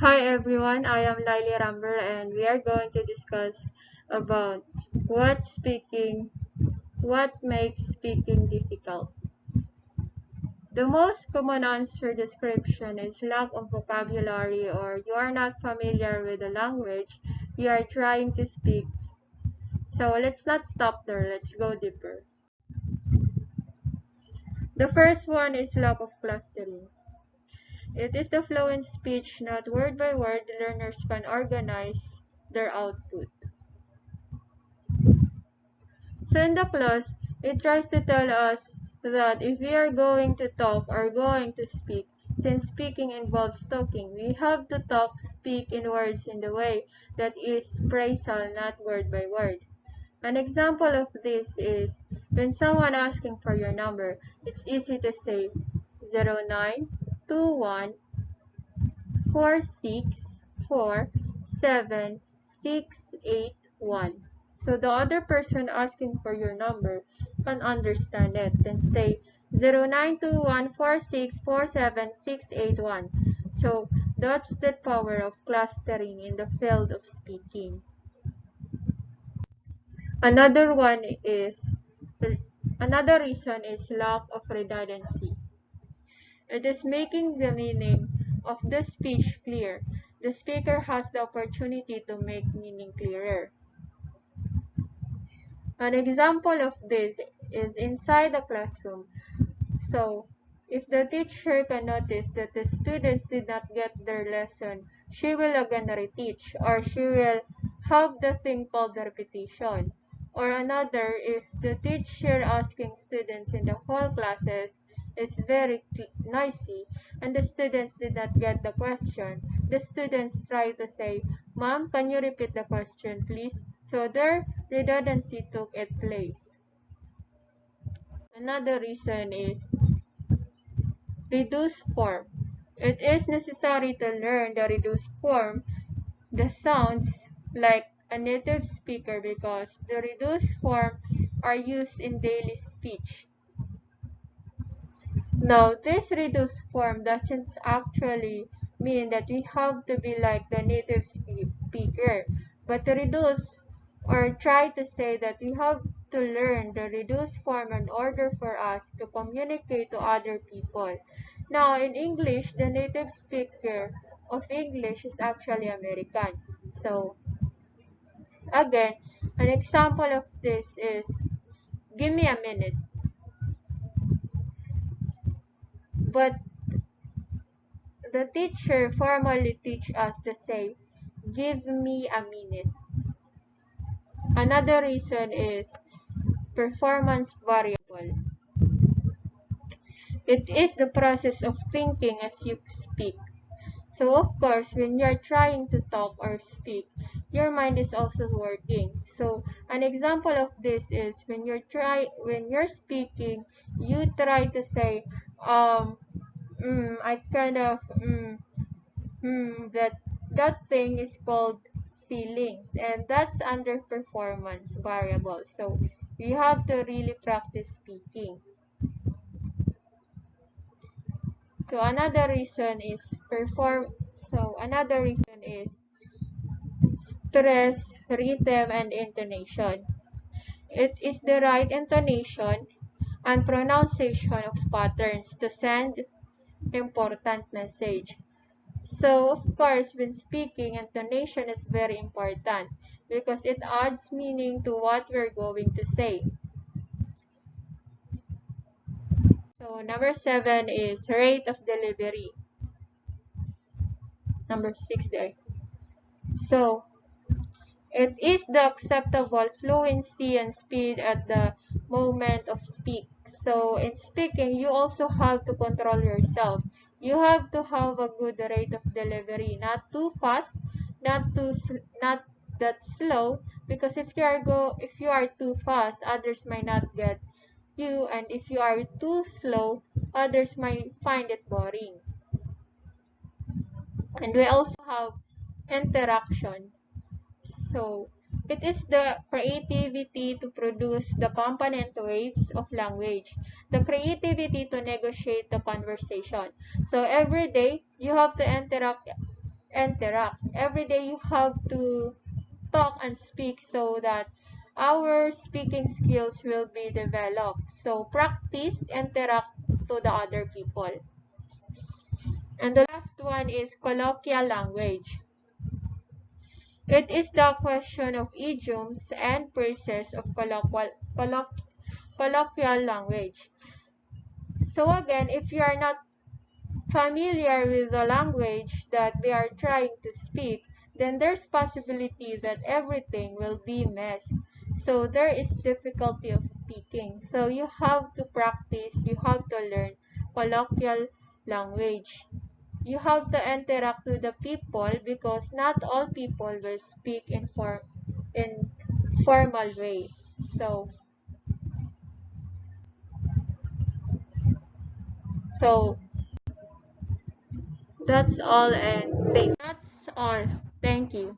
Hi everyone, I am Laile Ramber and we are going to discuss about what makes speaking difficult. The most common answer description is lack of vocabulary or you are not familiar with the language you are trying to speak. So let's not stop there, let's go deeper. The first one is lack of clustering. It is the flow in speech, not word by word, learners can organize their output. So in the clause, it tries to tell us that if we are going to talk or going to speak, since speaking involves talking, we have to speak in words in the way that is phrasal, not word by word. An example of this is when someone asking for your number, it's easy to say 0921464768 so the other person asking for your number can understand it. Then say 0921464768 So that's the power of clustering in the field of speaking. Another one is Another reason is lack of redundancy. It is making the meaning of the speech clear. The speaker has the opportunity to make meaning clearer. An example of this is inside the classroom. So, if the teacher can notice that the students did not get their lesson, she will again reteach, or she will have the thing called the repetition. Or another, if the teacher asking students in the whole classes is very noisy and the students did not get the question, the students try to say, "Ma'am, can you repeat the question, please?" So their redundancy took its place. Another reason is reduced form. It is necessary to learn the reduced form, the sounds like a native speaker because the reduced form are used in daily speech. Now, this reduced form doesn't actually mean that we have to be like the native speaker, but to reduce or try to say that we have to learn the reduced form in order for us to communicate to other people. Now, in English, the native speaker of English is actually American. So, again, an example of this is, "Give me a minute." But the teacher formally teach us to say, "Give me a minute." Another reason is performance variable. It is the process of thinking as you speak. So of course, when you're trying to talk or speak, your mind is also working. So an example of this is when you're speaking, you try to say, I kind of, that thing is called feelings, and that's under performance variable. So you have to really practice speaking. So another reason is stress, rhythm, and intonation. It is the right intonation and pronunciation of patterns to send important message. So, of course, when speaking, intonation is very important because it adds meaning to what we're going to say. So, number 7 is rate of delivery. Number 6 there. So, it is the acceptable fluency and speed at the moment of speak. So, in speaking, you also have to control yourself. You have to have a good rate of delivery, not too fast, not that slow, because if you are too fast, others might not get you, and if you are too slow, others might find it boring. And we also have interaction. So, it is the creativity to produce the component waves of language, the creativity to negotiate the conversation. So, every day, you have to interact interact. Every day you have to talk and speak so that our speaking skills will be developed. So practice, interact to the other people. And the last one is colloquial language. It is the question of idioms and phrases of colloquial language. So again, if you are not familiar with the language that they are trying to speak, then there's possibility that everything will be mess. So there is difficulty of speaking. So you have to practice, you have to learn colloquial language. You have to interact with the people because not all people will speak in formal way. So so that's all. Thank you.